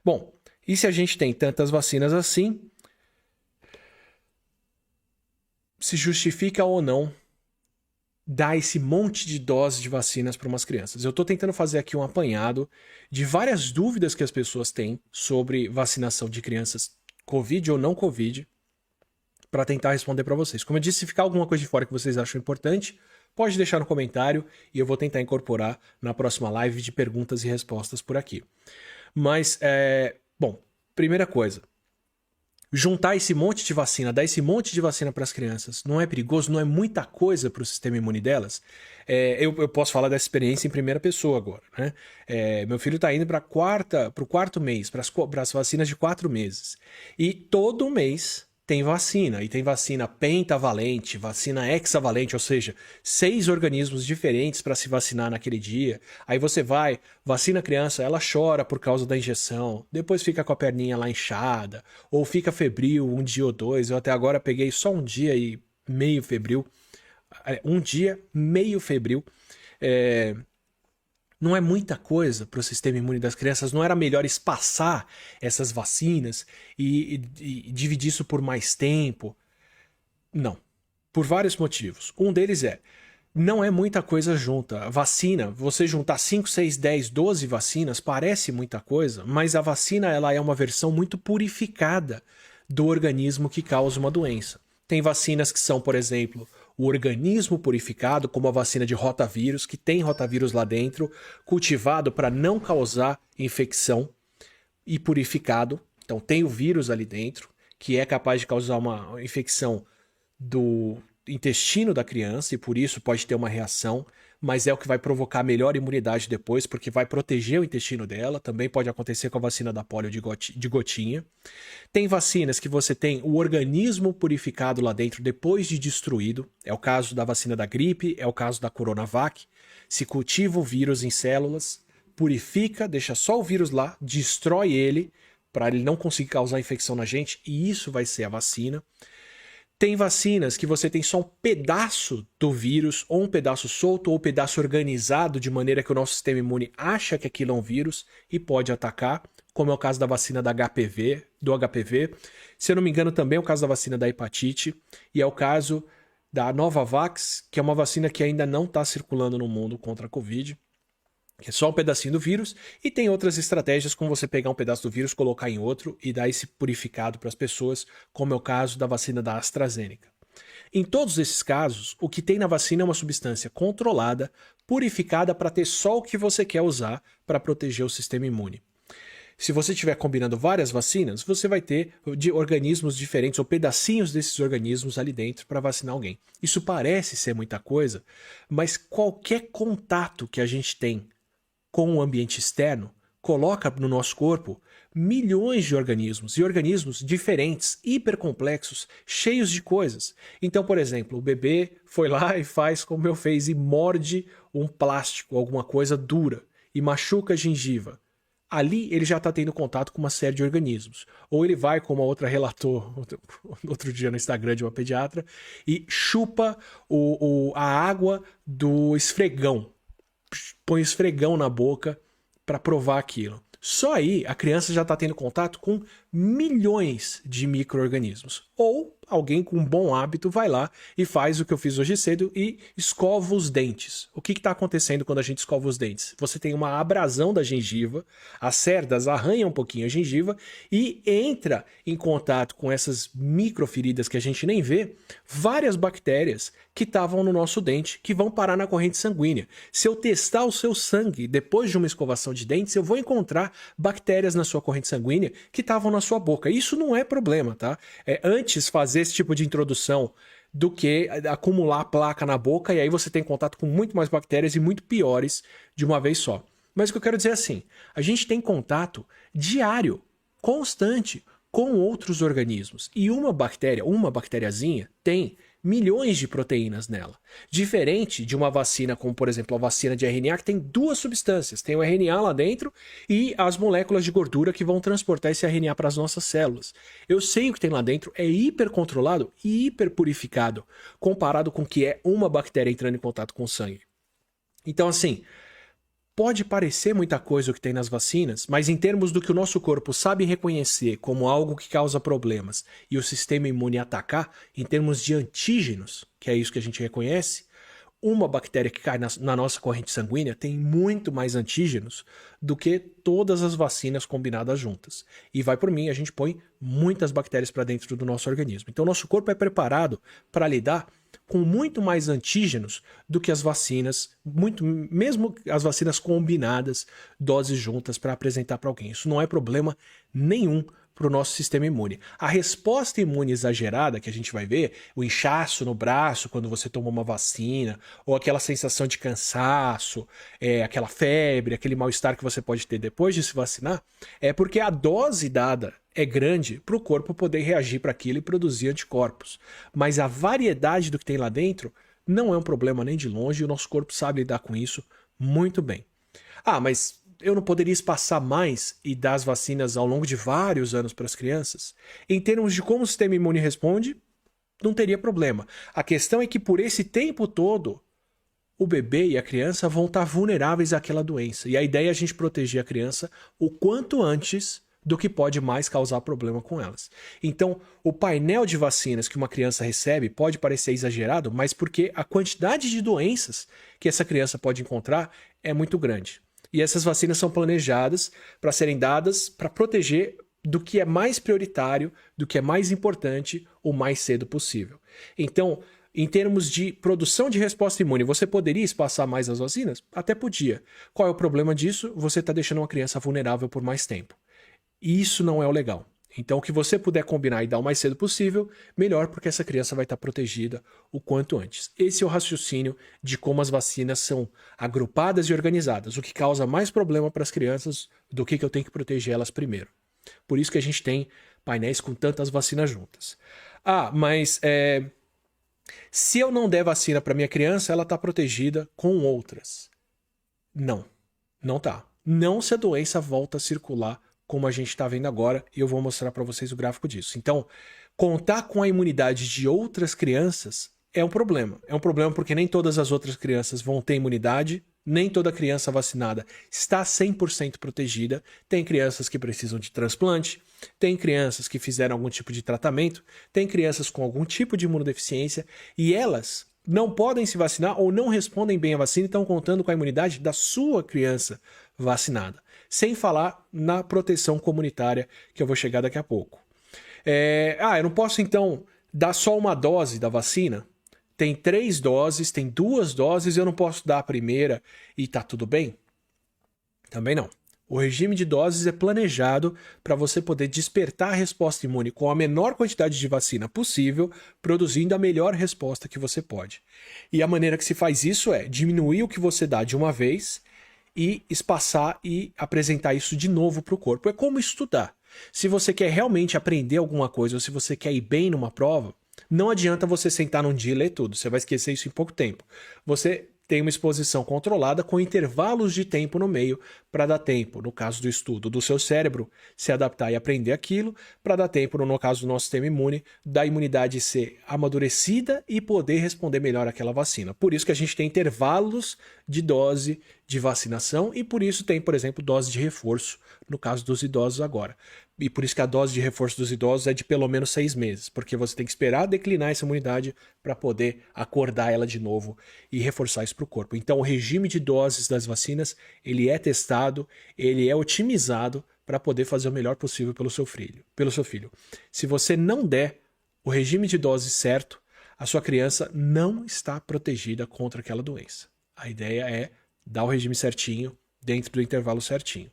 Bom, e se a gente tem tantas vacinas assim, se justifica ou não dar esse monte de doses de vacinas para umas crianças? Eu estou tentando fazer aqui um apanhado de várias dúvidas que as pessoas têm sobre vacinação de crianças Covid ou não Covid, para tentar responder para vocês. Como eu disse, se ficar alguma coisa de fora que vocês acham importante, pode deixar no comentário e eu vou tentar incorporar na próxima live de perguntas e respostas por aqui. Mas, bom, primeira coisa, juntar esse monte de vacina, dar esse monte de vacina para as crianças, não é perigoso? Não é muita coisa para o sistema imune delas? Eu posso falar dessa experiência em primeira pessoa agora, né? Meu filho está indo para o quarto mês, para as vacinas de 4 meses. E todo mês tem vacina, e tem vacina pentavalente, vacina hexavalente, ou seja, 6 organismos diferentes para se vacinar naquele dia. Aí você vai, vacina a criança, ela chora por causa da injeção, depois fica com a perninha lá inchada, ou fica febril um dia ou dois. Eu até agora peguei só um dia e meio febril. Um dia meio febril. Não é muita coisa para o sistema imune das crianças. Não era melhor espaçar essas vacinas e dividir isso por mais tempo? Não. Por vários motivos. Um deles não é muita coisa junta. A vacina, você juntar 5, 6, 10, 12 vacinas parece muita coisa, mas a vacina ela é uma versão muito purificada do organismo que causa uma doença. Tem vacinas que são, por exemplo, o organismo purificado, como a vacina de rotavírus, que tem rotavírus lá dentro, cultivado para não causar infecção e purificado. Então tem o vírus ali dentro, que é capaz de causar uma infecção do intestino da criança e por isso pode ter uma reação, mas é o que vai provocar melhor imunidade depois, porque vai proteger o intestino dela. Também pode acontecer com a vacina da polio de gotinha. Tem vacinas que você tem o organismo purificado lá dentro depois de destruído. É o caso da vacina da gripe, é o caso da Coronavac. Se cultiva o vírus em células, purifica, deixa só o vírus lá, destrói ele para ele não conseguir causar infecção na gente, e isso vai ser a vacina. Tem vacinas que você tem só um pedaço do vírus, ou um pedaço solto, ou um pedaço organizado, de maneira que o nosso sistema imune acha que aquilo é um vírus e pode atacar, como é o caso da vacina da do HPV. Se eu não me engano, também é o caso da vacina da hepatite, e é o caso da Novavax, que é uma vacina que ainda não está circulando no mundo contra a Covid, que é só um pedacinho do vírus, e tem outras estratégias como você pegar um pedaço do vírus, colocar em outro e dar esse purificado para as pessoas, como é o caso da vacina da AstraZeneca. Em todos esses casos, o que tem na vacina é uma substância controlada, purificada para ter só o que você quer usar para proteger o sistema imune. Se você estiver combinando várias vacinas, você vai ter de organismos diferentes ou pedacinhos desses organismos ali dentro para vacinar alguém. Isso parece ser muita coisa, mas qualquer contato que a gente tem com o ambiente externo, coloca no nosso corpo milhões de organismos, e organismos diferentes, hipercomplexos, cheios de coisas. Então, por exemplo, o bebê foi lá e faz como eu fiz e morde um plástico, alguma coisa dura, e machuca a gengiva. Ali ele já está tendo contato com uma série de organismos. Ou ele vai, como a outra relatou outro dia no Instagram de uma pediatra, e chupa a água do esfregão. Põe o esfregão na boca para provar aquilo. Só aí a criança já está tendo contato com milhões de micro-organismos. Ou alguém com um bom hábito vai lá e faz o que eu fiz hoje cedo e escova os dentes. O que está acontecendo quando a gente escova os dentes? Você tem uma abrasão da gengiva, as cerdas arranham um pouquinho a gengiva e entra em contato com essas microferidas que a gente nem vê, várias bactérias que estavam no nosso dente, que vão parar na corrente sanguínea. Se eu testar o seu sangue depois de uma escovação de dentes, eu vou encontrar bactérias na sua corrente sanguínea que estavam na sua boca. Isso não é problema, tá? Antes fazer esse tipo de introdução do que acumular placa na boca, e aí você tem contato com muito mais bactérias e muito piores de uma vez só. Mas o que eu quero dizer é assim, a gente tem contato diário, constante, com outros organismos. E uma bactériazinha, tem milhões de proteínas nela. Diferente de uma vacina, como por exemplo a vacina de RNA, que tem 2 substâncias. Tem o RNA lá dentro e as moléculas de gordura que vão transportar esse RNA para as nossas células. Eu sei o que tem lá dentro, é hiper controlado e hiper purificado, comparado com o que é uma bactéria entrando em contato com o sangue. Então assim, pode parecer muita coisa o que tem nas vacinas, mas em termos do que o nosso corpo sabe reconhecer como algo que causa problemas e o sistema imune atacar, em termos de antígenos, que é isso que a gente reconhece, uma bactéria que cai na nossa corrente sanguínea tem muito mais antígenos do que todas as vacinas combinadas juntas. E vai por mim, a gente põe muitas bactérias para dentro do nosso organismo. Então, nosso corpo é preparado para lidar com muito mais antígenos do que as vacinas, mesmo as vacinas combinadas, doses juntas para apresentar para alguém. Isso não é problema nenhum para o nosso sistema imune. A resposta imune exagerada que a gente vai ver, o inchaço no braço quando você toma uma vacina, ou aquela sensação de cansaço, aquela febre, aquele mal-estar que você pode ter depois de se vacinar, é porque a dose dada é grande para o corpo poder reagir para aquilo e produzir anticorpos. Mas a variedade do que tem lá dentro não é um problema nem de longe e o nosso corpo sabe lidar com isso muito bem. Ah, mas eu não poderia espaçar mais e dar as vacinas ao longo de vários anos para as crianças? Em termos de como o sistema imune responde, não teria problema. A questão é que por esse tempo todo, o bebê e a criança vão estar vulneráveis àquela doença. E a ideia é a gente proteger a criança o quanto antes do que pode mais causar problema com elas. Então, o painel de vacinas que uma criança recebe pode parecer exagerado, mas porque a quantidade de doenças que essa criança pode encontrar é muito grande. E essas vacinas são planejadas para serem dadas para proteger do que é mais prioritário, do que é mais importante, o mais cedo possível. Então, em termos de produção de resposta imune, você poderia espaçar mais as vacinas? Até podia. Qual é o problema disso? Você está deixando uma criança vulnerável por mais tempo. E isso não é o legal. Então, o que você puder combinar e dar o mais cedo possível, melhor, porque essa criança vai estar protegida o quanto antes. Esse é o raciocínio de como as vacinas são agrupadas e organizadas, o que causa mais problema para as crianças do que eu tenho que proteger elas primeiro. Por isso que a gente tem painéis com tantas vacinas juntas. Ah, mas se eu não der vacina para minha criança, ela está protegida com outras. Não, não tá. Não se a doença volta a circular como a gente está vendo agora, e eu vou mostrar para vocês o gráfico disso. Então, contar com a imunidade de outras crianças é um problema. É um problema porque nem todas as outras crianças vão ter imunidade, nem toda criança vacinada está 100% protegida. Tem crianças que precisam de transplante, tem crianças que fizeram algum tipo de tratamento, tem crianças com algum tipo de imunodeficiência, e elas não podem se vacinar ou não respondem bem à vacina e estão contando com a imunidade da sua criança vacinada. Sem falar na proteção comunitária, que eu vou chegar daqui a pouco. Eu não posso, então, dar só uma dose da vacina? Tem 3 doses, tem 2 doses, eu não posso dar a primeira e tá tudo bem? Também não. O regime de doses é planejado para você poder despertar a resposta imune com a menor quantidade de vacina possível, produzindo a melhor resposta que você pode. E a maneira que se faz isso é diminuir o que você dá de uma vez e espaçar e apresentar isso de novo para o corpo. É como estudar. Se você quer realmente aprender alguma coisa ou se você quer ir bem numa prova, não adianta você sentar num dia e ler tudo. Você vai esquecer isso em pouco tempo. Você tem uma exposição controlada com intervalos de tempo no meio para dar tempo, no caso do estudo, do seu cérebro se adaptar e aprender aquilo, para dar tempo, no caso do nosso sistema imune, da imunidade ser amadurecida e poder responder melhor àquela vacina. Por isso que a gente tem intervalos de dose de vacinação e por isso tem, por exemplo, dose de reforço, no caso dos idosos agora. E por isso que a dose de reforço dos idosos é de pelo menos 6 meses, porque você tem que esperar declinar essa imunidade para poder acordar ela de novo e reforçar isso para o corpo. Então o regime de doses das vacinas, ele é testado, ele é otimizado para poder fazer o melhor possível pelo seu filho. Se você não der o regime de doses certo, a sua criança não está protegida contra aquela doença. A ideia é dar o regime certinho, dentro do intervalo certinho.